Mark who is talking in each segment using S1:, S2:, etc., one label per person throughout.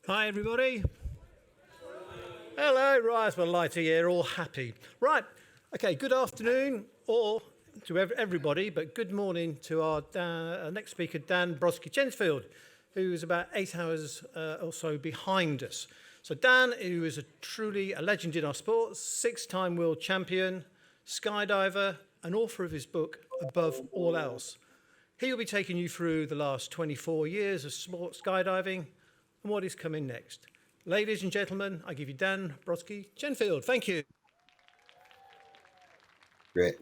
S1: Hi, everybody. Hello, right, it's my lighter here, all happy. Right, okay, good afternoon, or to everybody, but good morning to our next speaker, Dan Brodsky-Chensfield, who is about 8 hours or so behind us. So Dan, who is truly a legend in our sport, six-time world champion, skydiver, and author of his book, Above All Else. He will be taking you through the last 24 years of sport skydiving and what is coming next. Ladies and gentlemen, I give you Dan Brodsky-Chenfield. Thank you.
S2: Great.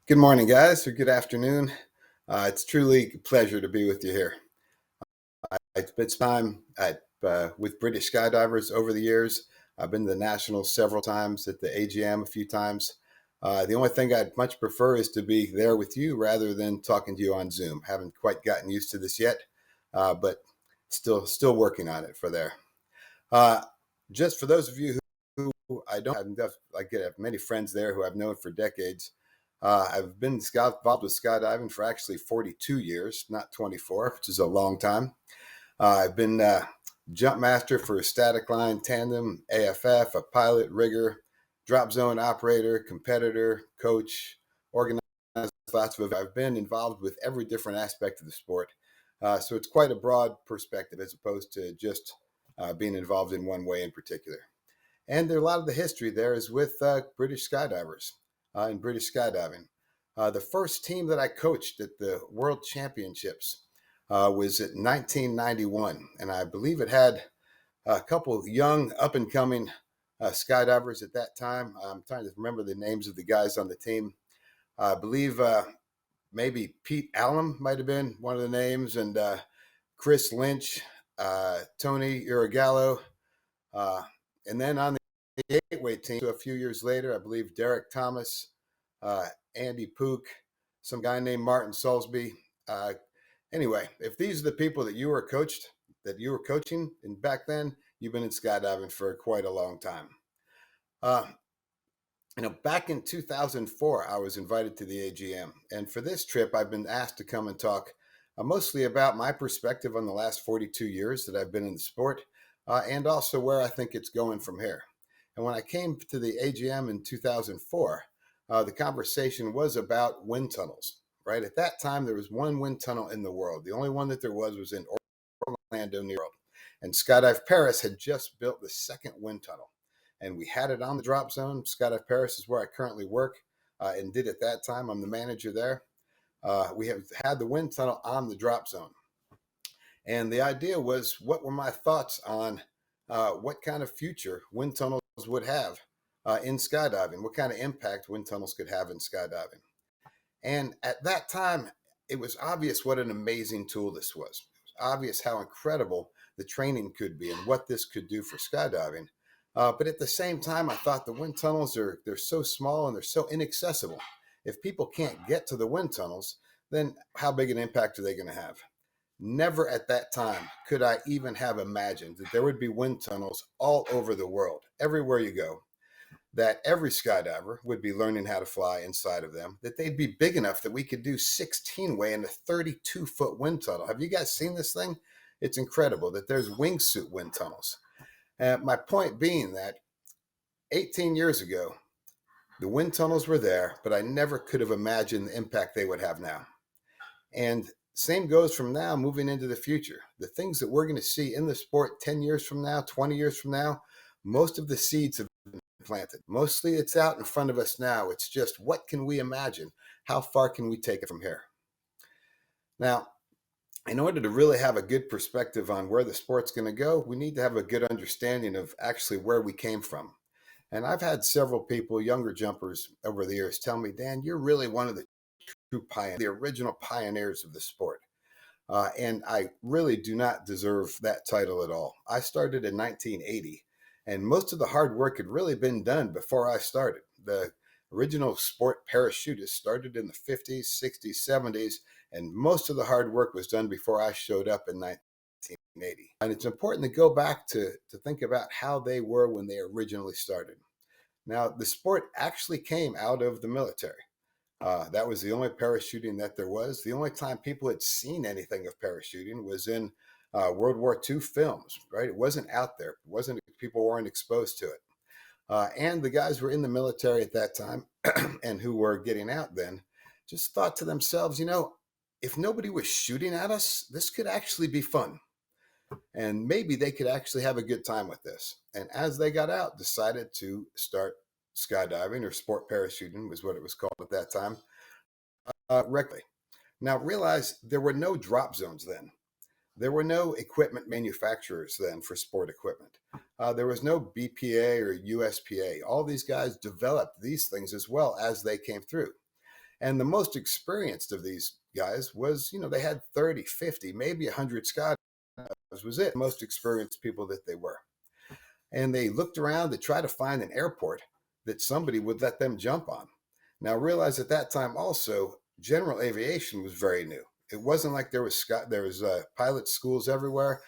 S2: Good morning, guys, or good afternoon. It's truly a pleasure to be with you here. I spent time with British skydivers over the years. I've been to the Nationals several times, at the AGM a few times. The only thing I'd much prefer is to be there with you rather than talking to you on Zoom. Haven't quite gotten used to this yet, but still working on it for there. Just for those of you who I don't have, I have many friends there who I've known for decades. I've been involved with skydiving for actually 42 years, not 24, which is a long time. I've been jump master for a static line, tandem, AFF, a pilot, rigger, drop zone operator, competitor, coach, organizer. I've been involved with every different aspect of the sport. So it's quite a broad perspective as opposed to just being involved in one way in particular. And a lot of the history there is with British skydivers and British skydiving. The first team that I coached at the World Championships was in 1991, and I believe it had a couple of young, up-and-coming skydivers at that time. I'm trying to remember the names of the guys on the team. I believe maybe Pete Allen might have been one of the names, and Chris Lynch, Tony Urigallo, and then on the eight-way team, so a few years later, I believe Derek Thomas, Andy Pook, some guy named Martin Soulsby. Anyway, if these are the people that you were coaching, and back then, you've been in skydiving for quite a long time. Back in 2004, I was invited to the AGM, and for this trip, I've been asked to come and talk mostly about my perspective on the last 42 years that I've been in the sport, and also where I think it's going from here. And when I came to the AGM in 2004, the conversation was about wind tunnels, right? At that time, there was one wind tunnel in the world. The only one that there was in Orlando, New York. And Skydive Perris had just built the second wind tunnel. And we had it on the drop zone. Skydive Perris is where I currently work and did at that time. I'm the manager there. We have had the wind tunnel on the drop zone. And the idea was, what were my thoughts on what kind of future wind tunnels would have in skydiving, what kind of impact wind tunnels could have in skydiving. And at that time, it was obvious what an amazing tool this was. It was obvious how incredible the training could be and what this could do for skydiving. But at the same time, I thought the wind tunnels they're so small and they're so inaccessible. If people can't get to the wind tunnels, then how big an impact are they going to have? Never at that time could I even have imagined that there would be wind tunnels all over the world, everywhere you go, that every skydiver would be learning how to fly inside of them, that they'd be big enough that we could do 16-way in a 32-foot wind tunnel. Have you guys seen this thing? It's incredible that there's wingsuit wind tunnels. My point being that 18 years ago, the wind tunnels were there, but I never could have imagined the impact they would have now. And same goes from now moving into the future. The things that we're going to see in the sport 10 years from now, 20 years from now, most of the seeds have been planted. Mostly it's out in front of us now. It's just, what can we imagine? How far can we take it from here? Now, in order to really have a good perspective on where the sport's going to go, we need to have a good understanding of actually where we came from. And I've had several people, younger jumpers over the years, tell me, Dan, you're really one of the true pioneers, the original pioneers of the sport. And I really do not deserve that title at all. I started in 1980, and most of the hard work had really been done before I started. The original sport parachutists started in the 50s, 60s, 70s, and most of the hard work was done before I showed up in 1980. And it's important to go back to think about how they were when they originally started. Now, the sport actually came out of the military. That was the only parachuting that there was. The only time people had seen anything of parachuting was in World War II films, right? It wasn't out there. It wasn't, people weren't exposed to it. And the guys who were in the military at that time and who were getting out then just thought to themselves, if nobody was shooting at us, this could actually be fun. And maybe they could actually have a good time with this. And as they got out, decided to start skydiving, or sport parachuting was what it was called at that time, regularly. Now realize there were no drop zones then. There were no equipment manufacturers then for sport equipment. There was no BPA or USPA. All these guys developed these things as well as they came through. And the most experienced of these guys was, they had 30, 50, maybe 100 skydivers was it, most experienced people that they were. And they looked around to try to find an airport that somebody would let them jump on. Now realize at that time also, general aviation was very new. It wasn't like there was pilot schools everywhere.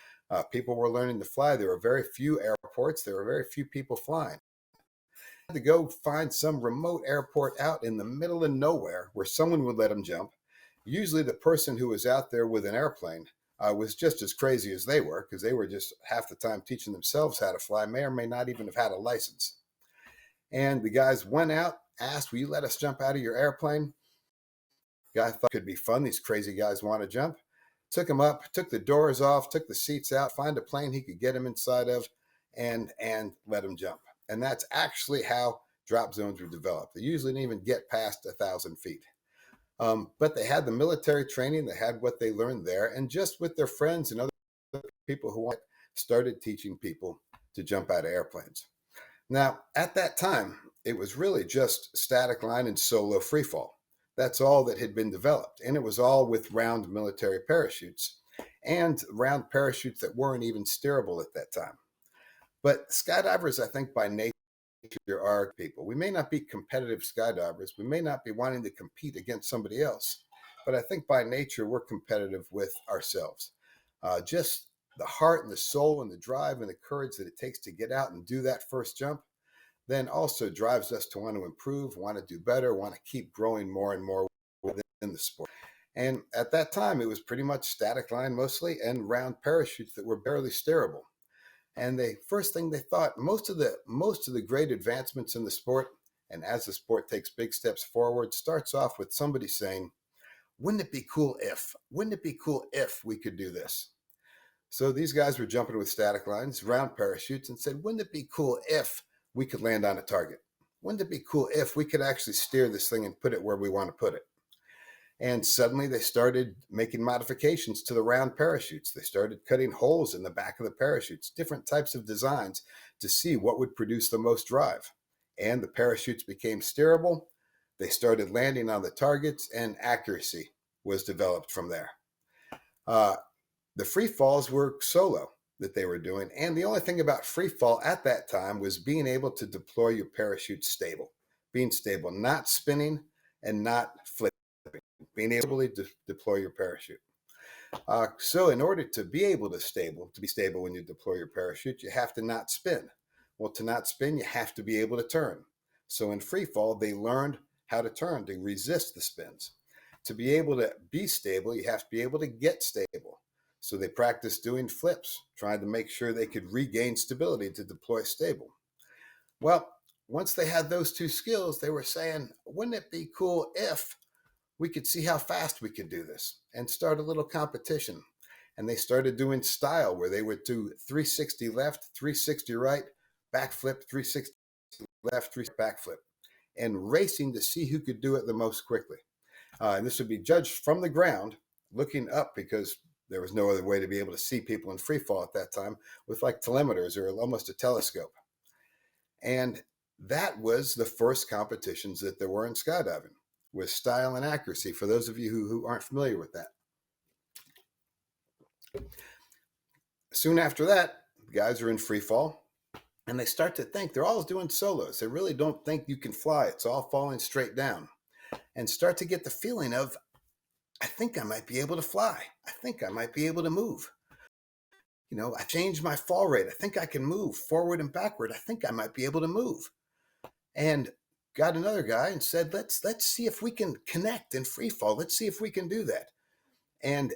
S2: People were learning to fly. There were very few airports. There were very few people flying. Had to go find some remote airport out in the middle of nowhere where someone would let them jump. Usually the person who was out there with an airplane was just as crazy as they were, because they were just half the time teaching themselves how to fly, may or may not even have had a license. And the guys went out, asked, will you let us jump out of your airplane? Guy thought it could be fun. These crazy guys want to jump. Took him up, took the doors off, took the seats out, find a plane he could get him inside of, and let him jump. And that's actually how drop zones were developed. They usually didn't even get past 1,000 feet. But they had the military training, they had what they learned there, and just with their friends and other people who started teaching people to jump out of airplanes. Now, at that time, it was really just static line and solo freefall. That's all that had been developed, and it was all with round military parachutes and round parachutes that weren't even steerable at that time. But skydivers, I think by nature, are people. We may not be competitive skydivers. We may not be wanting to compete against somebody else, but I think by nature we're competitive with ourselves. Just the heart and the soul and the drive and the courage that it takes to get out and do that first jump then also drives us to want to improve, want to do better, want to keep growing more and more within the sport. And at that time, it was pretty much static line mostly and round parachutes that were barely steerable. And the first thing they thought, most of the great advancements in the sport, and as the sport takes big steps forward, starts off with somebody saying, wouldn't it be cool if we could do this? So these guys were jumping with static lines, round parachutes, and said, wouldn't it be cool if we could land on a target? Wouldn't it be cool if we could actually steer this thing and put it where we want to put it? And suddenly they started making modifications to the round parachutes. They started cutting holes in the back of the parachutes, different types of designs to see what would produce the most drive. And the parachutes became steerable. They started landing on the targets, and accuracy was developed from there. The free falls were solo that they were doing. And the only thing about free fall at that time was being able to deploy your parachute stable, being stable, not spinning and not flipping. Being able to deploy your parachute. So in order to be able to be stable when you deploy your parachute, you have to not spin. Well, to not spin, you have to be able to turn. So in free fall, they learned how to turn, to resist the spins. To be able to be stable, you have to be able to get stable. So they practiced doing flips, trying to make sure they could regain stability to deploy stable. Well, once they had those two skills, they were saying, wouldn't it be cool if we could see how fast we could do this, and start a little competition. And they started doing style where they would do 360 left, 360 right, backflip, 360 left, 3 backflip, and racing to see who could do it the most quickly. And this would be judged from the ground, looking up, because there was no other way to be able to see people in free fall at that time, with like telemeters or almost a telescope. And that was the first competitions that there were in skydiving, with style and accuracy, for those of you who aren't familiar with that. Soon after that, the guys are in free fall, and they start to think they're all doing solos. They really don't think you can fly. It's all falling straight down, and start to get the feeling of, I think I might be able to fly. I think I might be able to move. I changed my fall rate. I think I can move forward and backward. I think I might be able to move. And got another guy and said, let's see if we can connect in free fall. Let's see if we can do that. And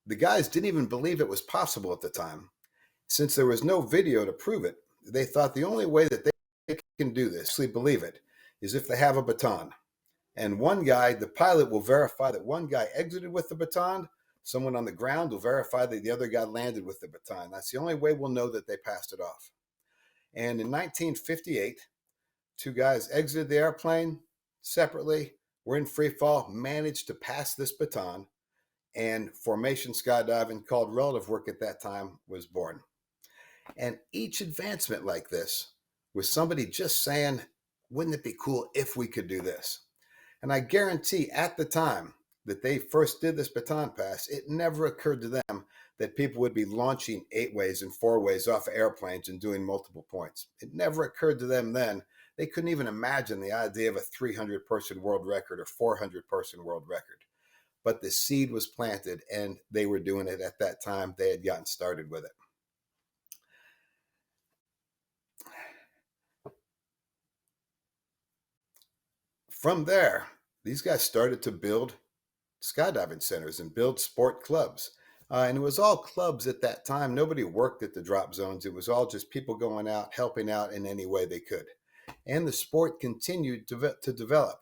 S2: the guys didn't even believe it was possible at the time. Since there was no video to prove it, they thought the only way that they can do this, actually believe it, is if they have a baton. And one guy, the pilot will verify that one guy exited with the baton. Someone on the ground will verify that the other guy landed with the baton. That's the only way we'll know that they passed it off. And in 1958, two guys exited the airplane separately, were in free fall, managed to pass this baton, and formation skydiving, called relative work at that time, was born. And each advancement like this was somebody just saying, wouldn't it be cool if we could do this? And I guarantee at the time that they first did this baton pass, it never occurred to them that people would be launching 8-ways and 4-ways off of airplanes and doing multiple points. It never occurred to them then. They couldn't even imagine the idea of a 300-person world record or 400-person world record. But the seed was planted, and they were doing it at that time. They had gotten started with it. From there, these guys started to build skydiving centers and build sport clubs. And it was all clubs at that time. Nobody worked at the drop zones. It was all just people going out, helping out in any way they could. And the sport continued to develop.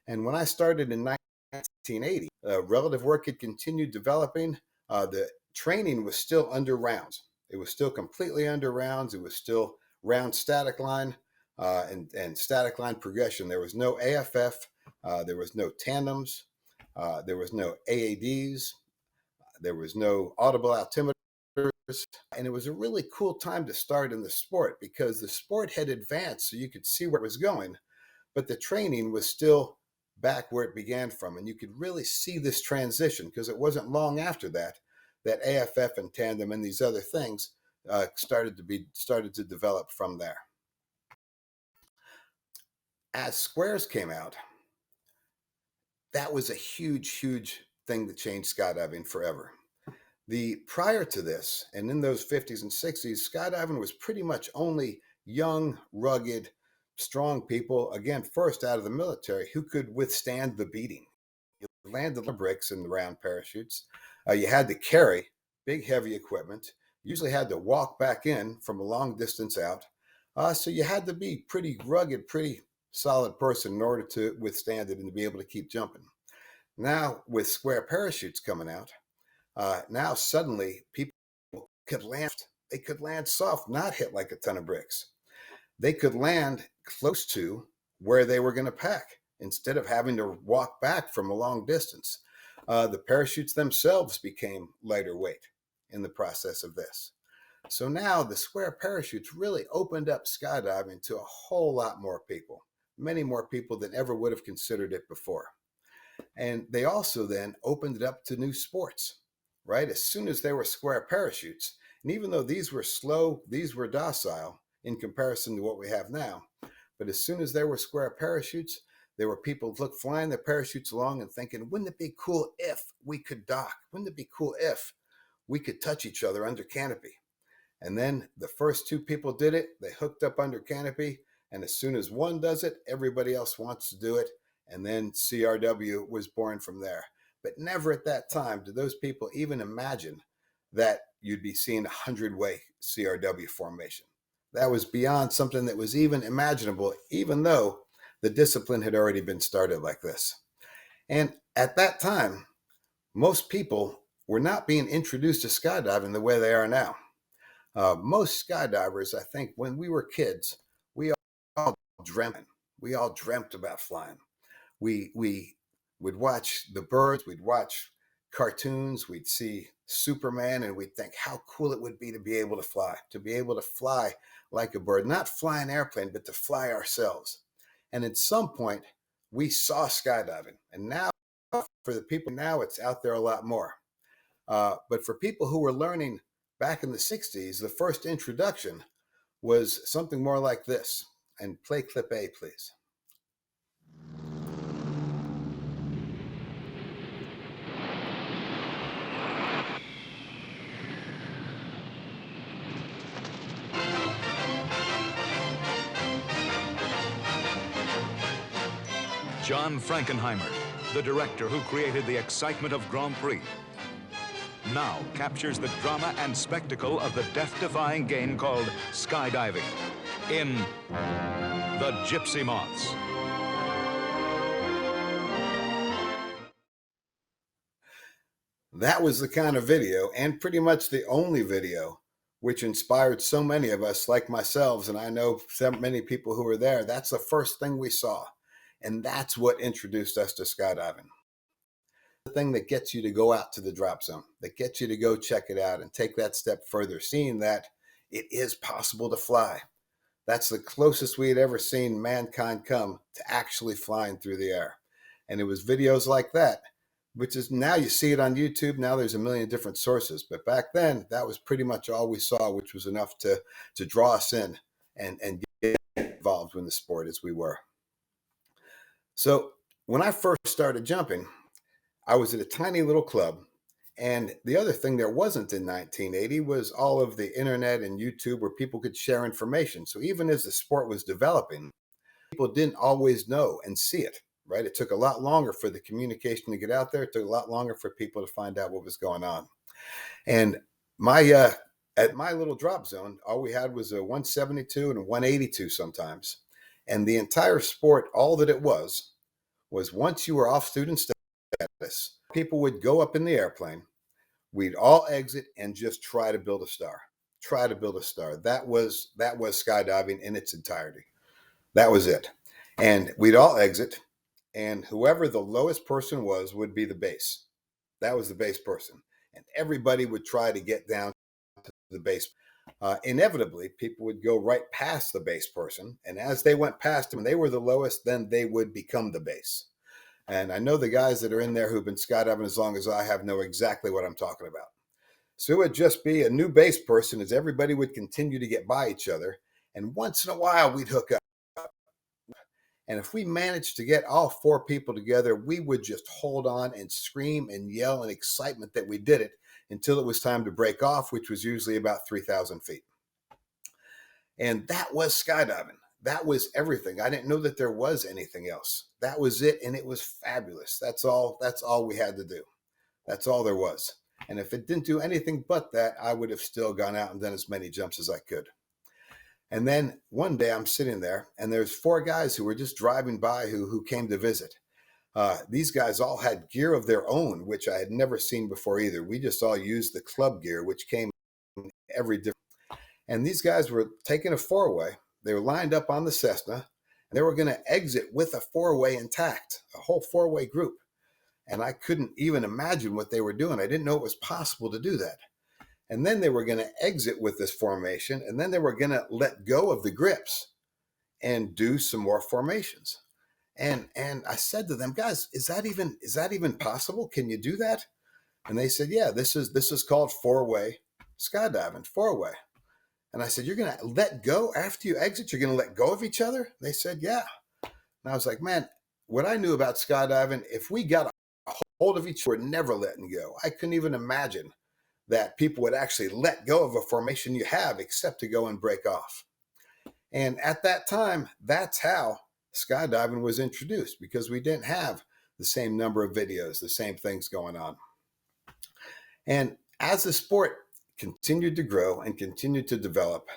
S2: And when I started in 1980, relative work had continued developing. The training was still under rounds. It was still completely under rounds. It was still round static line and static line progression. There was no AFF. There was no tandems. There was no AADs. There was no audible altimeters. And it was a really cool time to start in the sport because the sport had advanced so you could see where it was going, but the training was still back where it began from. And you could really see this transition because it wasn't long after that AFF and tandem and these other things started to develop from there. As squares came out, that was a huge thing that changed skydiving forever. Prior to this, and in those 50s and 60s, skydiving was pretty much only young, rugged, strong people, again, first out of the military, who could withstand the beating. You landed the bricks in the round parachutes. You had to carry big, heavy equipment. You usually had to walk back in from a long distance out. So you had to be pretty rugged, pretty solid person in order to withstand it and to be able to keep jumping. Now, with square parachutes coming out, now suddenly people could land. They could land soft, not hit like a ton of bricks. They could land close to where they were going to pack instead of having to walk back from a long distance. The parachutes themselves became lighter weight in the process of this. So now the square parachutes really opened up skydiving to a whole lot more people, many more people than ever would have considered it before. And they also then opened it up to new sports, right? As soon as there were square parachutes, and even though these were slow, these were docile in comparison to what we have now, but as soon as there were square parachutes, there were people flying their parachutes along and thinking, wouldn't it be cool if we could dock? Wouldn't it be cool if we could touch each other under canopy? And then the first two people did it. They hooked up under canopy. And as soon as one does it, everybody else wants to do it. And then CRW was born from there. But never at that time did those people even imagine that you'd be seeing a 100-way CRW formation. That was beyond something that was even imaginable, even though the discipline had already been started like this. And at that time, most people were not being introduced to skydiving the way they are now. Most skydivers, I think, when we were kids, we all dreamt about flying. We would watch the birds, we'd watch cartoons, we'd see Superman, and we'd think how cool it would be to be able to fly like a bird, not fly an airplane, but to fly ourselves. And at some point, we saw skydiving. And now, for the people now, it's out there a lot more. But for people who were learning back in the 60s, the first introduction was something more like this. And play clip A, please.
S3: John Frankenheimer, the director who created the excitement of Grand Prix. now captures the drama and spectacle of the death-defying game called skydiving in The Gypsy Moths.
S2: That was the kind of video, and pretty much the only video, which inspired so many of us like myself, and I know so many people who were there. That's the first thing we saw, and that's what introduced us to skydiving. The thing that gets you to go out to the drop zone, that gets you to go check it out and take that step further, seeing that it is possible to fly. That's the closest we had ever seen mankind come to actually flying through the air. And it was videos like that, which is now you see it on YouTube. Now there's a million different sources. But back then, that was pretty much all we saw, which was enough to draw us in and get involved in the sport as we were. So when I first started jumping, I was at a tiny little club. And the other thing there wasn't in 1980 was all of the internet and YouTube where people could share information. So even as the sport was developing, people didn't always know and see it, right? It took a lot longer for the communication to get out there. It took a lot longer for people to find out what was going on. And at my little drop zone, all we had was a 172 and a 182 sometimes. And the entire sport, all that it was once you were off student status, people would go up in the airplane. We'd all exit and just try to build a star. Try to build a star. That was skydiving in its entirety. That was it. And we'd all exit, and whoever the lowest person was would be the base. That was the base person. And everybody would try to get down to the base. Inevitably, people would go right past the base person. And as they went past them, and they were the lowest, then they would become the base. And I know the guys that are in there who've been skydiving as long as I have know exactly what I'm talking about. So it would just be a new base person as everybody would continue to get by each other. And once in a while, we'd hook up. And if we managed to get all four people together, we would just hold on and scream and yell in excitement that we did it until it was time to break off, which was usually about 3,000 feet. And that was skydiving. That was everything. I didn't know that there was anything else. That was it, and it was fabulous. That's all we had to do. That's all there was. And if it didn't do anything but that, I would have still gone out and done as many jumps as I could. And then one day I'm sitting there, and there's four guys who were just driving by who came to visit. These guys all had gear of their own, which I had never seen before either. We just all used the club gear, which came in every different. And these guys were taking a four-way. They were lined up on the Cessna, and they were going to exit with a four-way intact, a whole four-way group. And I couldn't even imagine what they were doing. I didn't know it was possible to do that. And then they were going to exit with this formation, and then they were going to let go of the grips and do some more formations. And I said to them, guys, is that even possible? Can you do that? And they said, yeah, this is called four-way skydiving, four-way. And I said, you're going to let go after you exit? You're going to let go of each other? They said, yeah. And I was like, man, what I knew about skydiving, if we got a hold of each other, we're never letting go. I couldn't even imagine that people would actually let go of a formation you have except to go and break off. And at that time, that's how skydiving was introduced, because we didn't have the same number of videos, the same things going on. And as the sport continued to grow and continued to develop,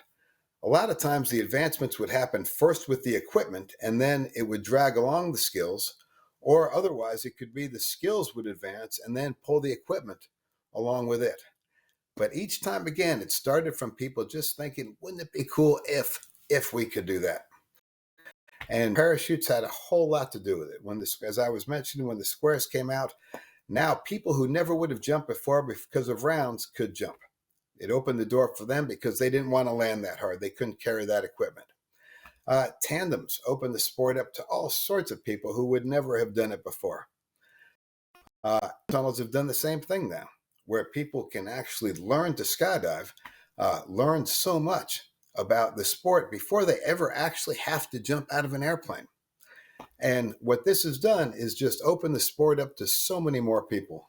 S2: a lot of times the advancements would happen first with the equipment, and then it would drag along the skills, or otherwise it could be the skills would advance and then pull the equipment along with it. But each time, again, it started from people just thinking, wouldn't it be cool if we could do that? And parachutes had a whole lot to do with it. As I was mentioning, when the squares came out, now people who never would have jumped before because of rounds could jump. It opened the door for them because they didn't want to land that hard. They couldn't carry that equipment. Tandems opened the sport up to all sorts of people who would never have done it before. Tunnels have done the same thing now, where people can actually learn to skydive, learn so much about the sport before they ever actually have to jump out of an airplane. And what this has done is just open the sport up to so many more people,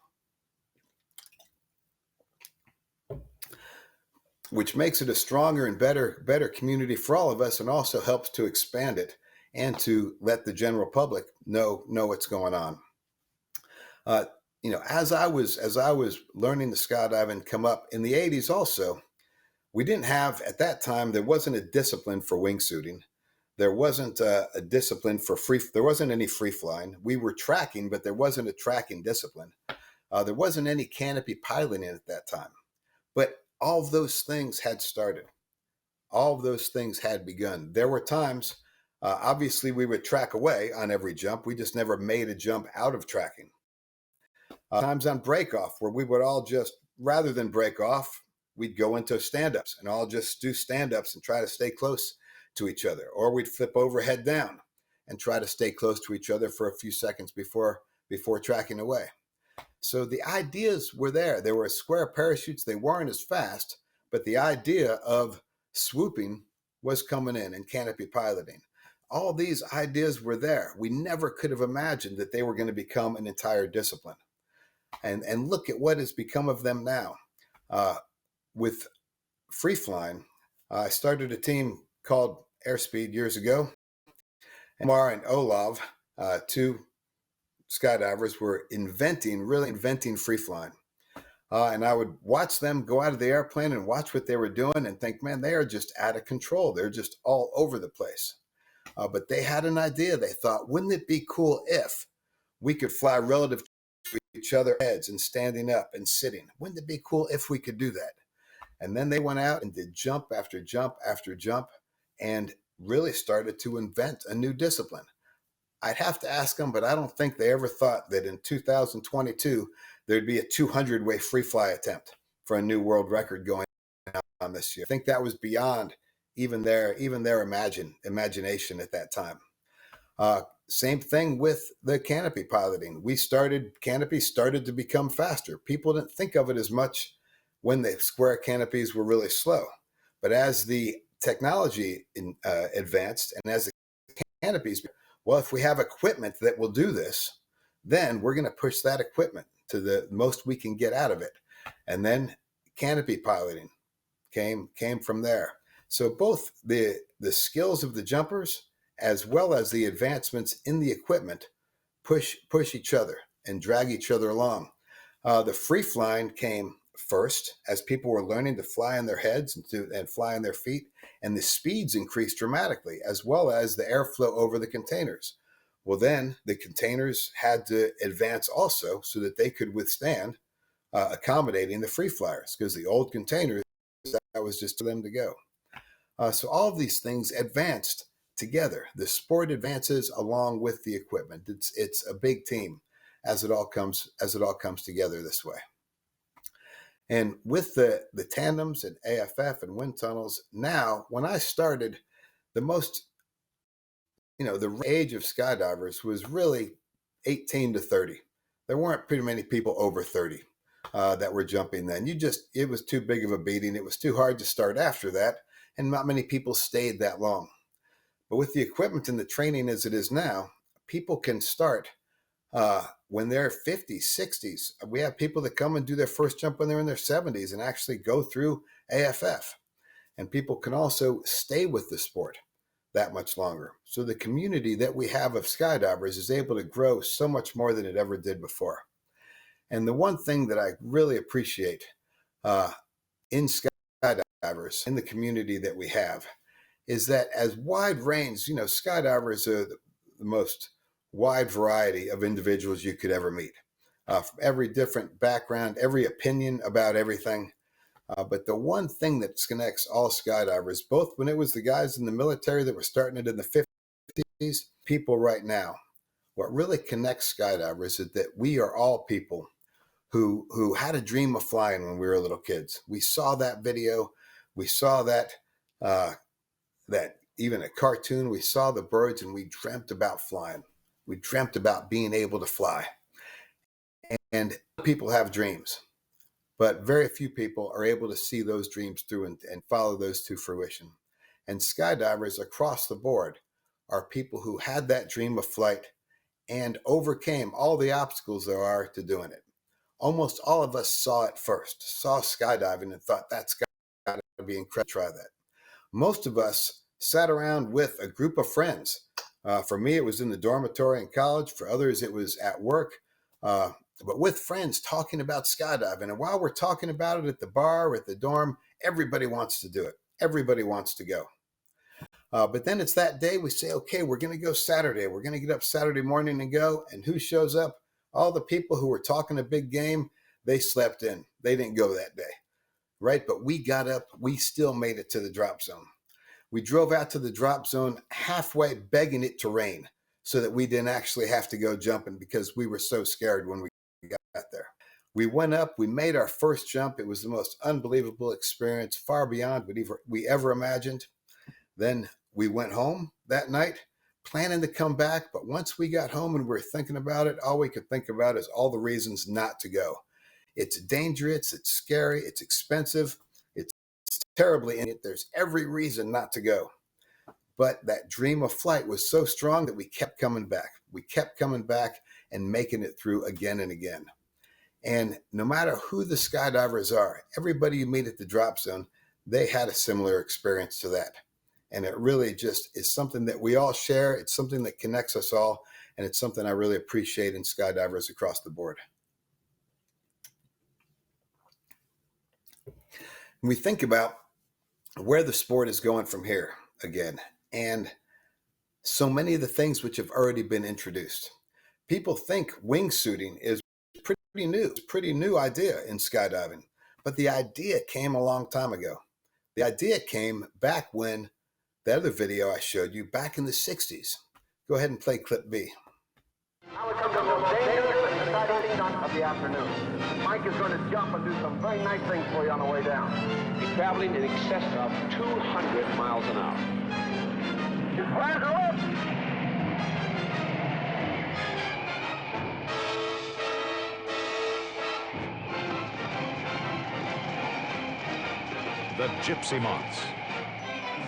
S2: which makes it a stronger and better community for all of us, and also helps to expand it and to let the general public know what's going on. as I was learning to skydive and come up in the 80s also, we didn't have, at that time, there wasn't a discipline for wingsuiting. There wasn't a discipline for there wasn't any free flying. We were tracking, but there wasn't a tracking discipline. There wasn't any canopy piloting at that time. But all of those things had started. All of those things had begun. There were times, obviously, we would track away on every jump. We just never made a jump out of tracking. Times on break off where we would all just, rather than break off, we'd go into stand-ups and all just do stand-ups and try to stay close to each other. Or we'd flip over head down and try to stay close to each other for a few seconds before tracking away. So the ideas were there. There were square parachutes. They weren't as fast, but the idea of swooping was coming in and canopy piloting. All these ideas were there. We never could have imagined that they were going to become an entire discipline. And look at what has become of them now. With free flying, I started a team called Airspeed years ago. And Mar and Olav, two skydivers, were really inventing free flying. And I would watch them go out of the airplane and watch what they were doing and think, man, they are just out of control. They're just all over the place. But they had an idea. They thought, wouldn't it be cool if we could fly relative to each other's heads and standing up and sitting? Wouldn't it be cool if we could do that? And then they went out and did jump after jump after jump and really started to invent a new discipline. I'd have to ask them, but I don't think they ever thought that in 2022, there'd be a 200-way free fly attempt for a new world record going on this year. I think that was beyond even their imagination at that time. Same thing with the canopy piloting. Canopy started to become faster. People didn't think of it as much when the square canopies were really slow. But as the technology advanced and as the canopies, well, if we have equipment that will do this, then we're going to push that equipment to the most we can get out of it. And then canopy piloting came from there. So both the skills of the jumpers as well as the advancements in the equipment push each other and drag each other along. The free flying came first as people were learning to fly on their heads and fly on their feet, and the speeds increased dramatically, as well as the airflow over the containers. Well, then the containers had to advance also so that they could withstand accommodating the free flyers, because the old containers, that was just for them to go. So all of these things advanced together. The sport advances along with the equipment. It's a big team as it all comes together this way. And with the tandems and AFF and wind tunnels, now when I started, the age of skydivers was really 18 to 30. There weren't pretty many people over 30 that were jumping then. It was too big of a beating. It was too hard to start after that, and not many people stayed that long. But with the equipment and the training as it is now, people can start when they're 50s, 60s. We have people that come and do their first jump when they're in their 70s and actually go through AFF. And people can also stay with the sport that much longer. So the community that we have of skydivers is able to grow so much more than it ever did before. And the one thing that I really appreciate in skydivers, in the community that we have, is that as wide range, skydivers are the most wide variety of individuals you could ever meet, from every different background, every opinion about everything. But the one thing that connects all skydivers, both when it was the guys in the military that were starting it in the 50s, people right now, what really connects skydivers is that we are all people who had a dream of flying when we were little kids. We saw that video. We saw that even a cartoon. We saw the birds and we dreamt about flying. We dreamt about being able to fly. And people have dreams, but very few people are able to see those dreams through and follow those to fruition. And skydivers across the board are people who had that dream of flight and overcame all the obstacles there are to doing it. Almost all of us saw it first, saw skydiving and thought, that's got to be incredible, try that. Most of us sat around with a group of friends. For me, it was in the dormitory in college. For others, it was at work. but with friends talking about skydiving. And while we're talking about it at the bar or at the dorm, everybody wants to do it. Everybody wants to go. But then it's that day we say, okay, we're going to go Saturday. We're going to get up Saturday morning and go. And who shows up? All the people who were talking a big game, they slept in. They didn't go that day, right? But we got up. We still made it to the drop zone. We drove out to the drop zone halfway begging it to rain so that we didn't actually have to go jumping because we were so scared when we got there. We went up. We made our first jump. It was the most unbelievable experience, far beyond what we ever imagined. Then we went home that night, planning to come back. But once we got home and we were thinking about it, all we could think about is all the reasons not to go. It's dangerous. It's scary. It's expensive. It's terribly in it. There's every reason not to go. But that dream of flight was so strong that we kept coming back. We kept coming back and making it through again and again. And no matter who the skydivers are, everybody you meet at the drop zone, they had a similar experience to that. And it really just is something that we all share. It's something that connects us all. And it's something I really appreciate in skydivers across the board. We think about where the sport is going from here again. And so many of the things which have already been introduced. People think wingsuiting is pretty new idea in skydiving. But the idea came a long time ago. The idea came back when the other video I showed you back in the 60s. Go ahead and play clip B.
S4: Now we come to the most dangerous and exciting stunt of the afternoon. Mike is going to jump and do some very nice things for you on the way down.
S5: He's traveling in excess of 200 miles an hour.
S4: His flares are up!
S3: The Gypsy Moths.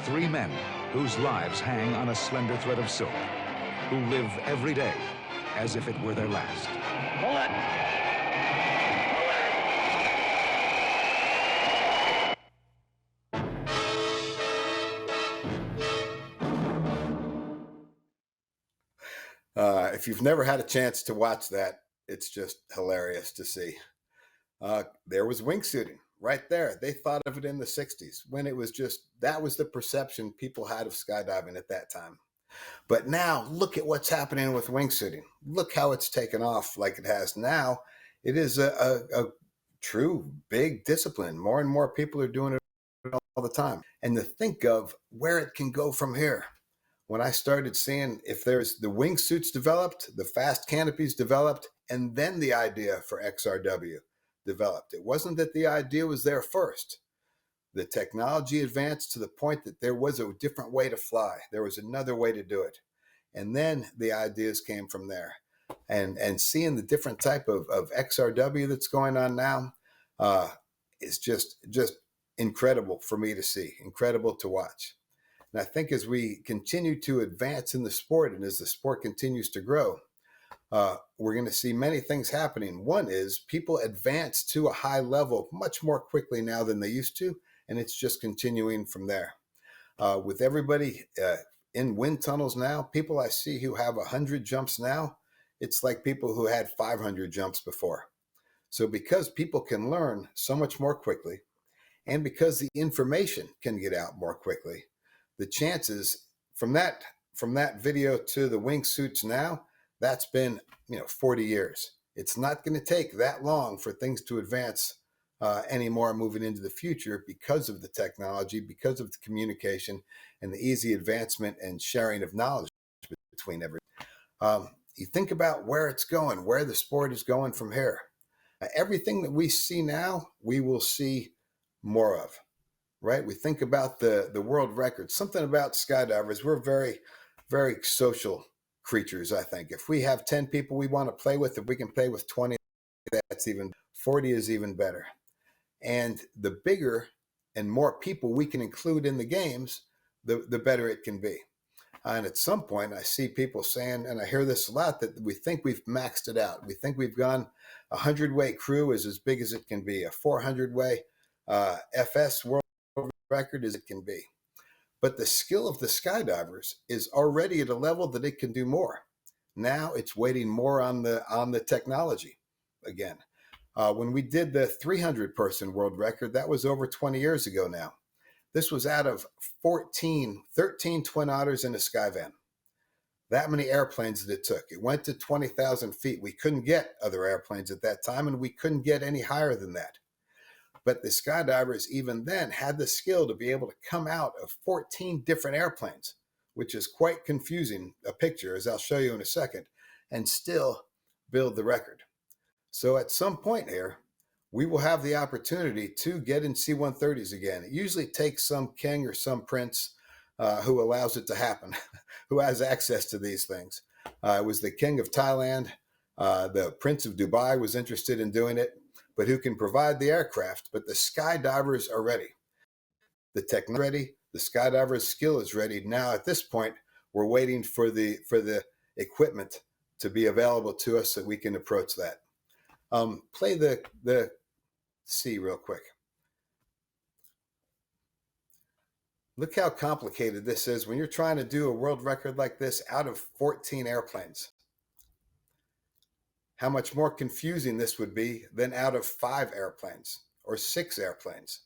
S3: 3 men whose lives hang on a slender thread of silk, who live every day as if it were their last.
S4: Pull it!
S2: If you've never had a chance to watch that, it's just hilarious to see. There was wingsuiting right there. They thought of it in the 60s when it was just, that was the perception people had of skydiving at that time. But now look at what's happening with wingsuiting. Look how it's taken off like it has now. It is a true big discipline. More and more people are doing it all the time. And to think of where it can go from here. When I started seeing if there's the wingsuits developed, the fast canopies developed, and then the idea for XRW developed. It wasn't that the idea was there first. The technology advanced to the point that there was a different way to fly. There was another way to do it. And then the ideas came from there. And seeing the different type of XRW that's going on now is just incredible for me to see, incredible to watch. And I think as we continue to advance in the sport and as the sport continues to grow, we're going to see many things happening. One is people advance to a high level much more quickly now than they used to, and it's just continuing from there. With everybody in wind tunnels now, people I see who have 100 jumps now, it's like people who had 500 jumps before. So because people can learn so much more quickly, and because the information can get out more quickly, the chances from that video to the wingsuits now, that's been 40 years. It's not going to take that long for things to advance anymore moving into the future because of the technology, because of the communication, and the easy advancement and sharing of knowledge between everyone. You think about where it's going, where the sport is going from here. Everything that we see now, we will see more of. Right? We think about the world record, something about skydivers. We're very, very social creatures, I think. If we have 10 people we want to play with, if we can play with 20, that's even 40 is even better. And the bigger and more people we can include in the games, the better it can be. And at some point, I see people saying, and I hear this a lot, that we think we've maxed it out. We think we've gone 100-way crew is as big as it can be. A 400-way FS world record as it can be. But the skill of the skydivers is already at a level that it can do more. Now it's waiting more on the technology. again. When we did the 300-person world record, that was over 20 years ago now. This was out of 13 Twin Otters in a Skyvan. That many airplanes that it took. It went to 20,000 feet. We couldn't get other airplanes at that time, and we couldn't get any higher than that. But the skydivers even then had the skill to be able to come out of 14 different airplanes, which is quite confusing a picture, as I'll show you in a second, and still build the record. So at some point here, we will have the opportunity to get in C-130s again. It usually takes some king or some prince who allows it to happen, who has access to these things. It was the king of Thailand. The prince of Dubai was interested in doing it, but who can provide the aircraft. But the skydivers are ready. The technology is ready. The skydiver's skill is ready. Now, at this point, we're waiting for the equipment to be available to us so we can approach that. Play the C real quick. Look how complicated this is when you're trying to do a world record like this out of 14 airplanes. How much more confusing this would be than out of 5 airplanes or 6 airplanes.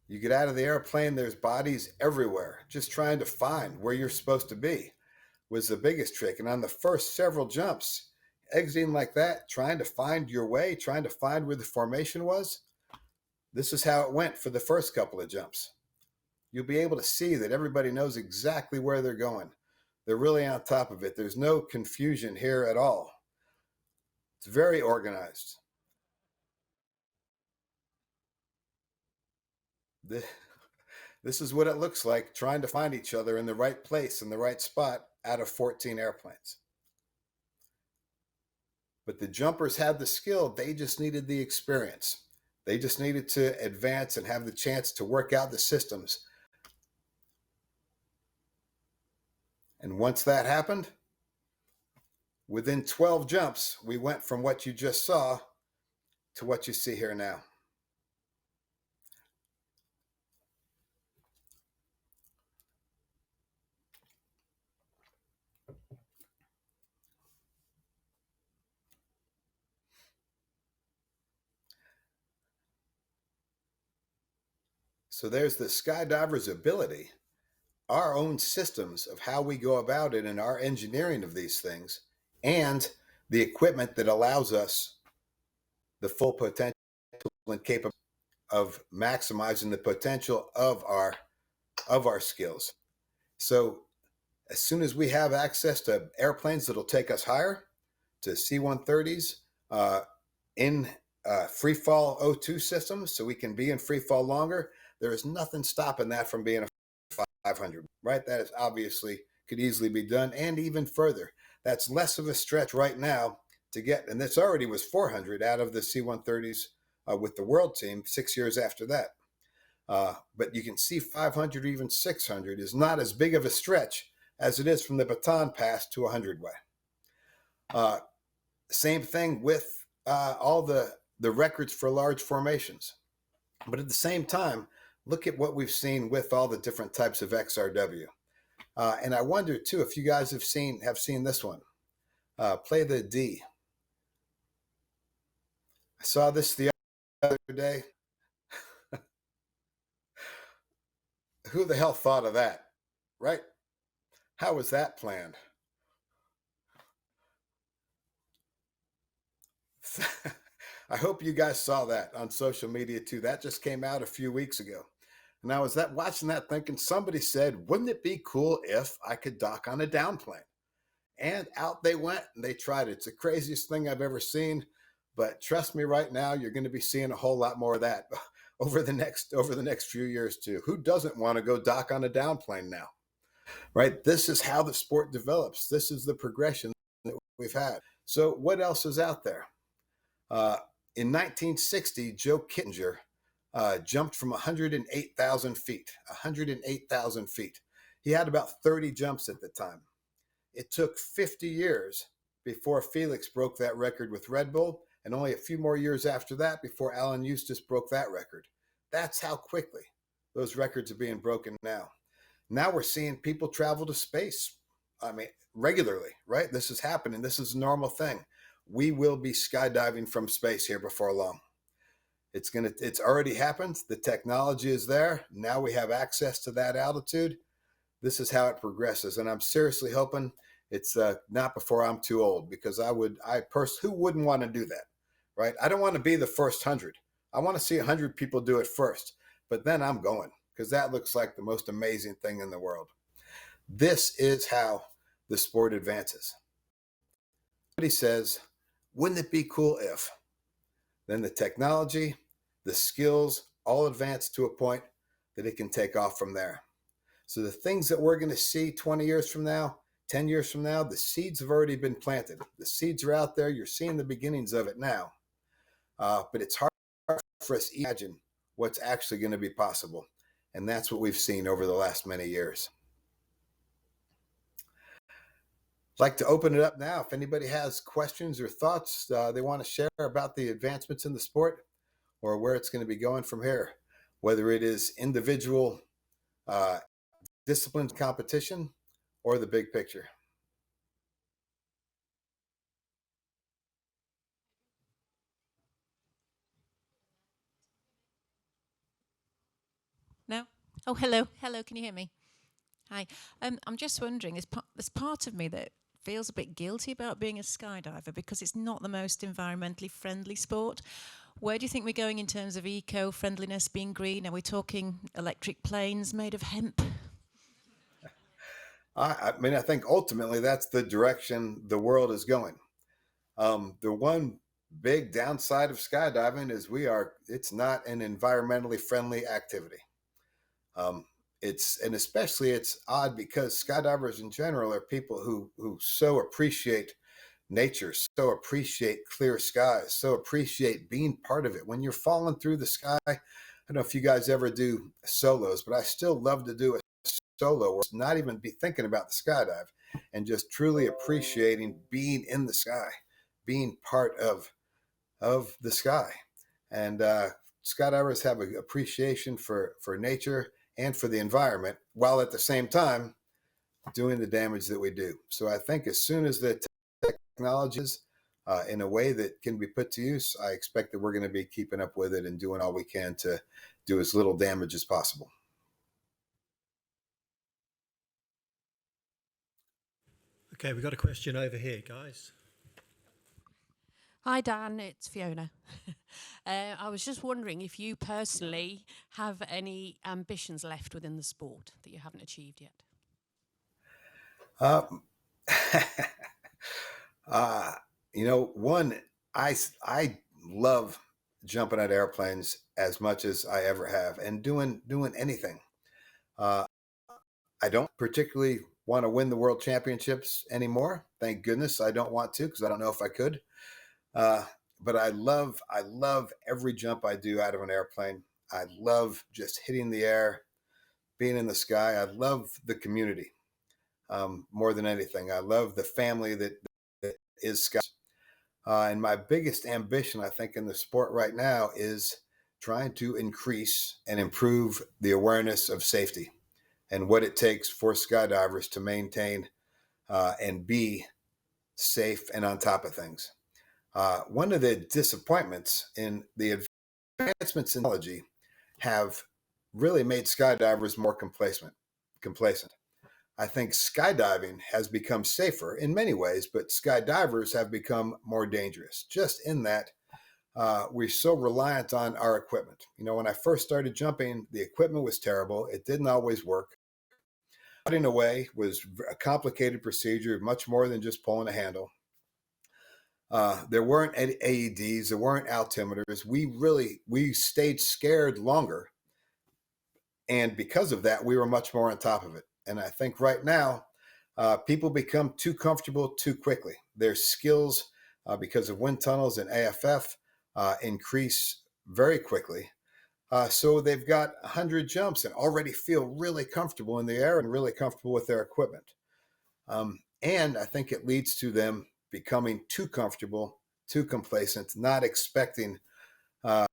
S2: You get out of the airplane, there's bodies everywhere. Just trying to find where you're supposed to be was the biggest trick. And on the first several jumps, exiting like that, trying to find your way, trying to find where the formation was, this is how it went for the first couple of jumps. You'll be able to see that everybody knows exactly where they're going. They're really on top of it. There's no confusion here at all. It's very organized. This is what it looks like trying to find each other in the right place, in the right spot, out of 14 airplanes. But the jumpers had the skill. They just needed the experience. They just needed to advance and have the chance to work out the systems. And once that happened, within 12 jumps, we went from what you just saw to what you see here now. So there's the skydiver's ability, our own systems of how we go about it and our engineering of these things, and the equipment that allows us the full potential and capability of maximizing the potential of our skills. So as soon as we have access to airplanes that'll take us higher, to C-130s in free fall O2 systems, so we can be in free fall longer, there is nothing stopping that from being a 500, right? That is obviously could easily be done, and even further. That's less of a stretch right now to get, and this already was 400 out of the C-130s with the world team 6 years after that. But you can see 500, even 600 is not as big of a stretch as it is from the baton pass to 100 way. Same thing with all the records for large formations. But at the same time, look at what we've seen with all the different types of XRW. And I wonder too if you guys have seen this one. Play the D. I saw this the other day. Who the hell thought of that, right? How was that planned? I hope you guys saw that on social media too. That just came out a few weeks ago. And I was watching that thinking, somebody said, wouldn't it be cool if I could dock on a downplane? And out they went and they tried it. It's the craziest thing I've ever seen. But trust me, right now, you're going to be seeing a whole lot more of that over the next few years too. Who doesn't want to go dock on a downplane now? Right? This is how the sport develops. This is the progression that we've had. So what else is out there? In 1960, Joe Kittinger jumped from 108,000 feet. 108,000 feet. He had about 30 jumps at the time. It took 50 years before Felix broke that record with Red Bull, and only a few more years after that before Alan Eustace broke that record. That's how quickly those records are being broken now. Now we're seeing people travel to space I mean, regularly, right? This is happening. This is a normal thing. We will be skydiving from space here before long. It's already happened. The technology is there. Now we have access to that altitude. This is how it progresses. And I'm seriously hoping it's not before I'm too old, because who wouldn't want to do that, right? I don't want to be the first 100. I want to see 100 people do it first, but then I'm going, because that looks like the most amazing thing in the world. This is how the sport advances. Somebody says, wouldn't it be cool if? Then the technology, the skills all advance to a point that it can take off from there. So the things that we're going to see 20 years from now, 10 years from now, the seeds have already been planted. The seeds are out there. You're seeing the beginnings of it now. But it's hard for us to imagine what's actually going to be possible. And that's what we've seen over the last many years. I'd like to open it up now. If anybody has questions or thoughts they want to share about the advancements in the sport, or where it's going to be going from here, whether it is individual disciplined competition or the big picture.
S6: No? Oh, hello. Hello, can you hear me? Hi. I'm just wondering, there's part of me that feels a bit guilty about being a skydiver because it's not the most environmentally friendly sport. Where do you think we're going in terms of eco-friendliness, being green? Are we talking electric planes made of hemp?
S2: I mean, I think ultimately that's the direction the world is going. The one big downside of skydiving is it's not an environmentally friendly activity. Especially it's odd because skydivers in general are people who so appreciate nature, so appreciate clear skies, so appreciate being part of it. When you're falling through the sky, I don't know if you guys ever do solos, but I still love to do a solo where not even be thinking about the skydive and just truly appreciating being in the sky, being part of the sky. And skydivers have an appreciation for nature and for the environment, while at the same time doing the damage that we do. So I think as soon as the technology is in a way that can be put to use, I expect that we're going to be keeping up with it and doing all we can to do as little damage as possible.
S1: Okay, we've got a question over here, guys.
S7: Hi Dan, it's Fiona. I was just wondering if you personally have any ambitions left within the sport that you haven't achieved yet.
S2: One, I love jumping at airplanes as much as I ever have, and doing anything. I don't particularly want to win the world championships anymore. Thank goodness I don't want to, because I don't know if I could. But I love every jump I do out of an airplane. I love just hitting the air, being in the sky. I love the community more than anything. I love the family that is sky. And my biggest ambition, I think, in the sport right now is trying to increase and improve the awareness of safety and what it takes for skydivers to maintain and be safe and on top of things. One of the disappointments in the advancements in technology have really made skydivers more complacent. I think skydiving has become safer in many ways, but skydivers have become more dangerous, just in that we're so reliant on our equipment. When I first started jumping, the equipment was terrible. It didn't always work. Putting away was a complicated procedure, much more than just pulling a handle. There weren't AEDs, there weren't altimeters. We stayed scared longer. And because of that, we were much more on top of it. And I think right now, people become too comfortable too quickly. Their skills, because of wind tunnels and AFF, increase very quickly. So they've got 100 jumps and already feel really comfortable in the air and really comfortable with their equipment. And I think it leads to them becoming too comfortable, too complacent, not expecting, not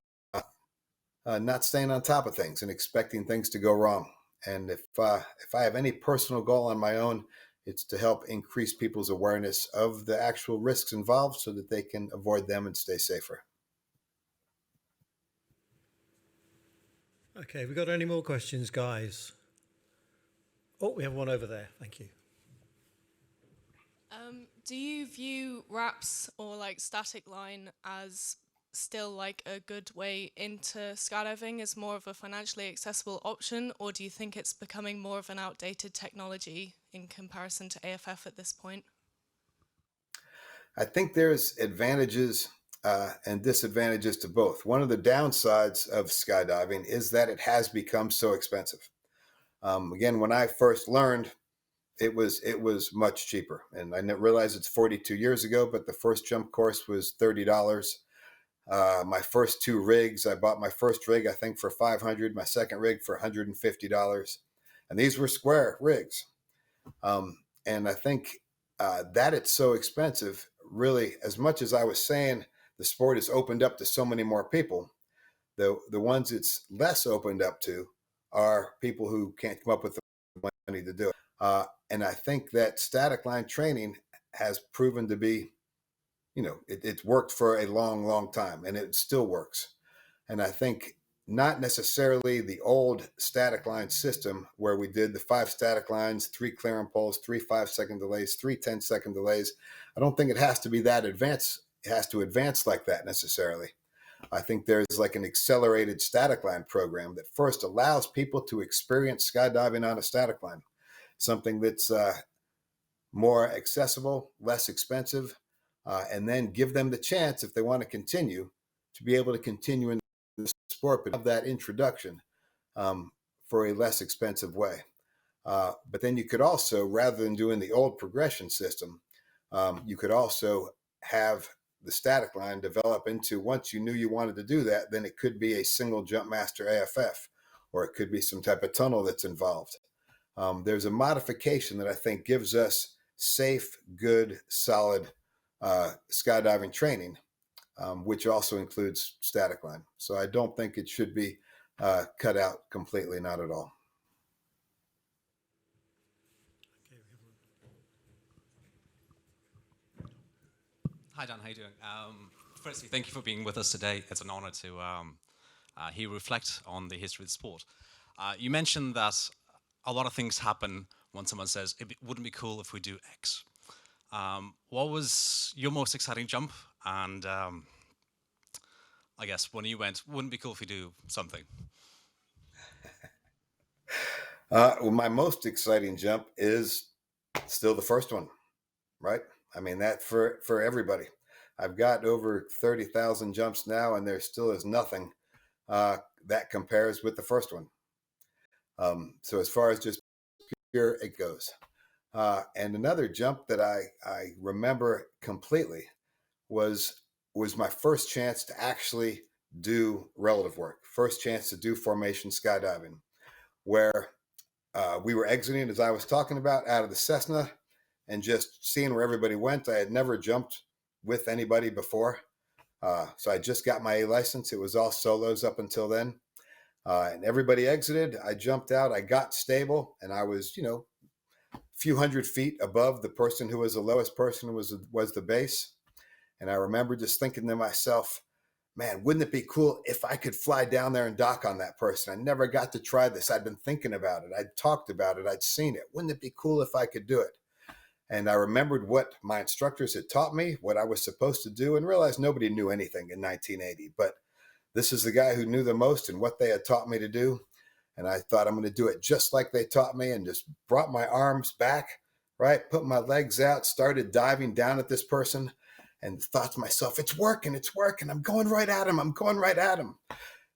S2: staying on top of things and expecting things to go wrong. And if I have any personal goal on my own, It's to help increase people's awareness of the actual risks involved so that they can avoid them and stay safer.
S1: Okay, we got any more questions, guys? Oh, we have one over there. Thank you.
S8: Do you view wraps or like static line as still like a good way into skydiving, as more of a financially accessible option, or do you think it's becoming more of an outdated technology in comparison to AFF at this point?
S2: I think there's advantages and disadvantages to both. One of the downsides of skydiving is that it has become so expensive. Again, when I first learned, it was much cheaper, and I didn't realize it's 42 years ago, but the first jump course was $30. My first two rigs, I bought my first rig, I think, for $500, my second rig for $150. And these were square rigs. And I think that it's so expensive, really, as much as I was saying, the sport is opened up to so many more people. The ones it's less opened up to are people who can't come up with the money to do it. And I think that static line training has proven to be, it's worked for a long, long time, and it still works. And I think not necessarily the old static line system where we did the 5 static lines, 3 clearing poles, 3 5-second delays, 3 10-second delays. I don't think it has to be that advanced. It has to advance like that necessarily. I think there's like an accelerated static line program that first allows people to experience skydiving on a static line, something that's more accessible, less expensive, and then give them the chance, if they want to continue, to be able to continue in the sport, but have that introduction for a less expensive way. But then you could also, rather than doing the old progression system, you could also have the static line develop into, once you knew you wanted to do that, then it could be a single jump master AFF, or it could be some type of tunnel that's involved. There's a modification that I think gives us safe, good, solid skydiving training, which also includes static line. So I don't think it should be cut out completely, not at all.
S9: Hi, Dan. How you doing? Firstly, thank you for being with us today. It's an honor to hear you reflect on the history of the sport. You mentioned that a lot of things happen when someone says, it wouldn't be cool if we do X. What was your most exciting jump? And I guess when you went, wouldn't it be cool if we do something?
S2: Well, my most exciting jump is still the first one, right? I mean, that for everybody. I've got over 30,000 jumps now, and there still is nothing that compares with the first one. So as far as just pure, it goes. And another jump that I remember completely was my first chance to actually do relative work, first chance to do formation skydiving, where we were exiting, as I was talking about, out of the Cessna, and just seeing where everybody went. I had never jumped with anybody before. So I just got my A license. It was all solos up until then. And everybody exited. I jumped out. I got stable, and I was, a few hundred feet above the person who was the lowest person was the base. And I remember just thinking to myself, man, wouldn't it be cool if I could fly down there and dock on that person? I never got to try this. I'd been thinking about it. I'd talked about it. I'd seen it. Wouldn't it be cool if I could do it? And I remembered what my instructors had taught me, what I was supposed to do, and realized nobody knew anything in 1980. But this is the guy who knew the most and what they had taught me to do. And I thought, I'm going to do it just like they taught me, and just brought my arms back, right? Put my legs out, started diving down at this person, and thought to myself, it's working. I'm going right at him.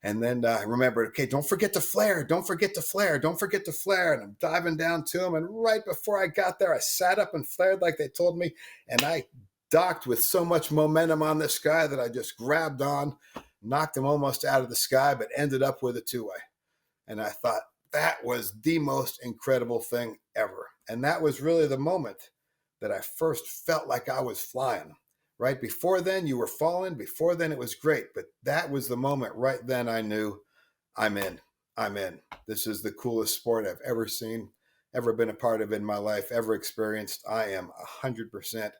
S2: And then I remembered, okay, don't forget to flare. And I'm diving down to him. And right before I got there, I sat up and flared like they told me. And I docked with so much momentum on this guy that I just grabbed on, knocked him almost out of the sky, but ended up with a 2-way. And I thought that was the most incredible thing ever. And that was really the moment that I first felt like I was flying. Right before then, you were falling. Before then, it was great. But that was the moment right then I knew I'm in. This is the coolest sport I've ever seen. ever been a part of in my life, ever experienced, I am 100%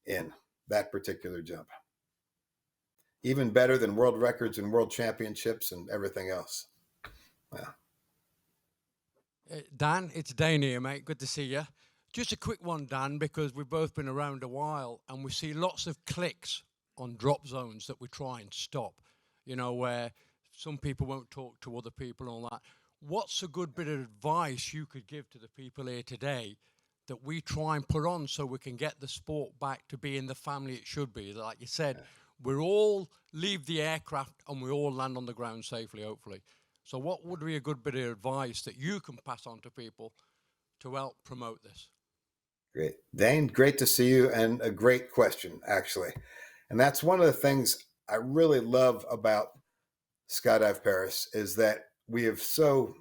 S2: in that particular jump. Even better than world records and world championships and everything else. Yeah.
S10: Dan, it's Dane here, mate. Good to see you. Just a quick one, Dan, because we've both been around a while and we see lots of clicks on drop zones that we try and stop, you know, where some people won't talk to other people and all that. What's a good bit of advice you could give to the people here today that we try and put on so we can get the sport back to being the family it should be? Like you said, we all leave the aircraft and we all land on the ground safely, hopefully. So what would be a good bit of advice that you can pass on to people to help promote this?
S2: Great. Dane, great to see you, and a great question, actually. And that's one of the things I really love about Skydive Perris is that we have so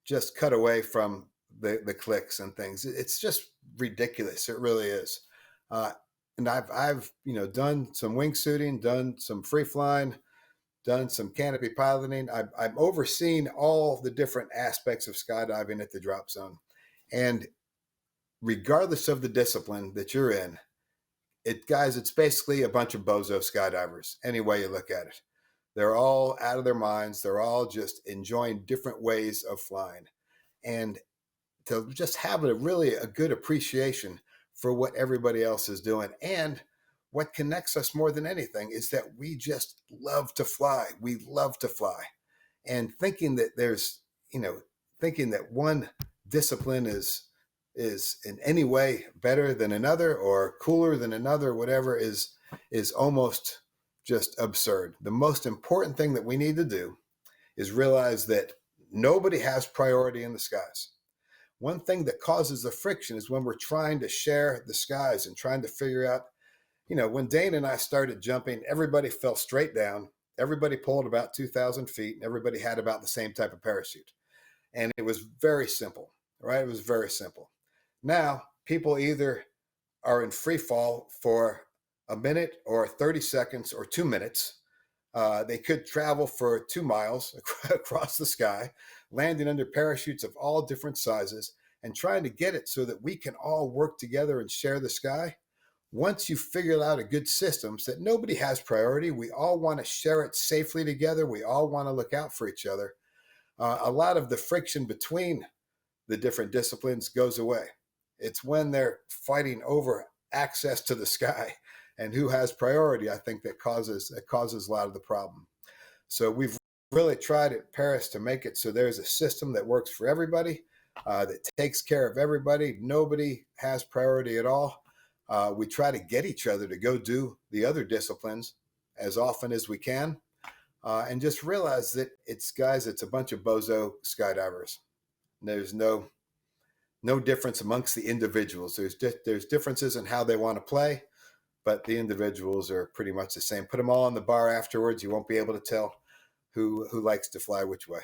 S2: just cut away from the clicks and things. It's just ridiculous. It really is. And I've done some wingsuiting, done some free flying, done some canopy piloting. I've overseen all the different aspects of skydiving at the drop zone. And regardless of the discipline that you're in, it's basically a bunch of bozo skydivers, any way you look at it. They're all out of their minds. They're all just enjoying different ways of flying. And to just have a good appreciation for what everybody else is doing. And what connects us more than anything is that we just love to fly. We love to fly. And thinking that one discipline is in any way better than another or cooler than another, whatever, is almost just absurd. The most important thing that we need to do is realize that nobody has priority in the skies. One thing that causes the friction is when we're trying to share the skies and trying to figure out, when Dane and I started jumping, everybody fell straight down. Everybody pulled about 2,000 feet, and everybody had about the same type of parachute. And it was very simple, right? It was very simple. Now, people either are in free fall for a minute or 30 seconds or 2 minutes. They could travel for 2 miles across the sky, landing under parachutes of all different sizes and trying to get it so that we can all work together and share the sky. Once you've figured out a good system so that nobody has priority, we all want to share it safely together. We all want to look out for each other. A lot of the friction between the different disciplines goes away. It's when they're fighting over access to the sky and who has priority, I think, that causes a lot of the problem. So we've really tried at Perris to make it so there's a system that works for everybody, that takes care of everybody. Nobody has priority at all. We try to get each other to go do the other disciplines as often as we can, and just realize that it's a bunch of bozo skydivers. There's no difference amongst the individuals. There's differences in how they want to play, but the individuals are pretty much the same. Put them all on the bar afterwards. You won't be able to tell who likes to fly which way.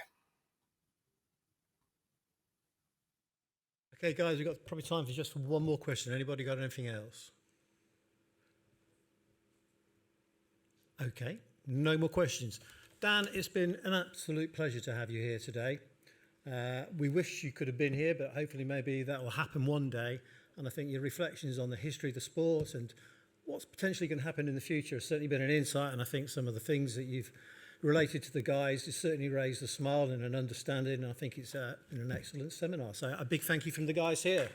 S1: Okay, guys, we've got probably time for just one more question. Anybody got anything else? Okay, no more questions. Dan, it's been an absolute pleasure to have you here today. We wish you could have been here, but hopefully maybe that will happen one day. And I think your reflections on the history of the sport and what's potentially going to happen in the future has certainly been an insight. And I think some of the things that you've related to the guys has certainly raised a smile and an understanding. And I think it's been an excellent seminar. So a big thank you from the guys here.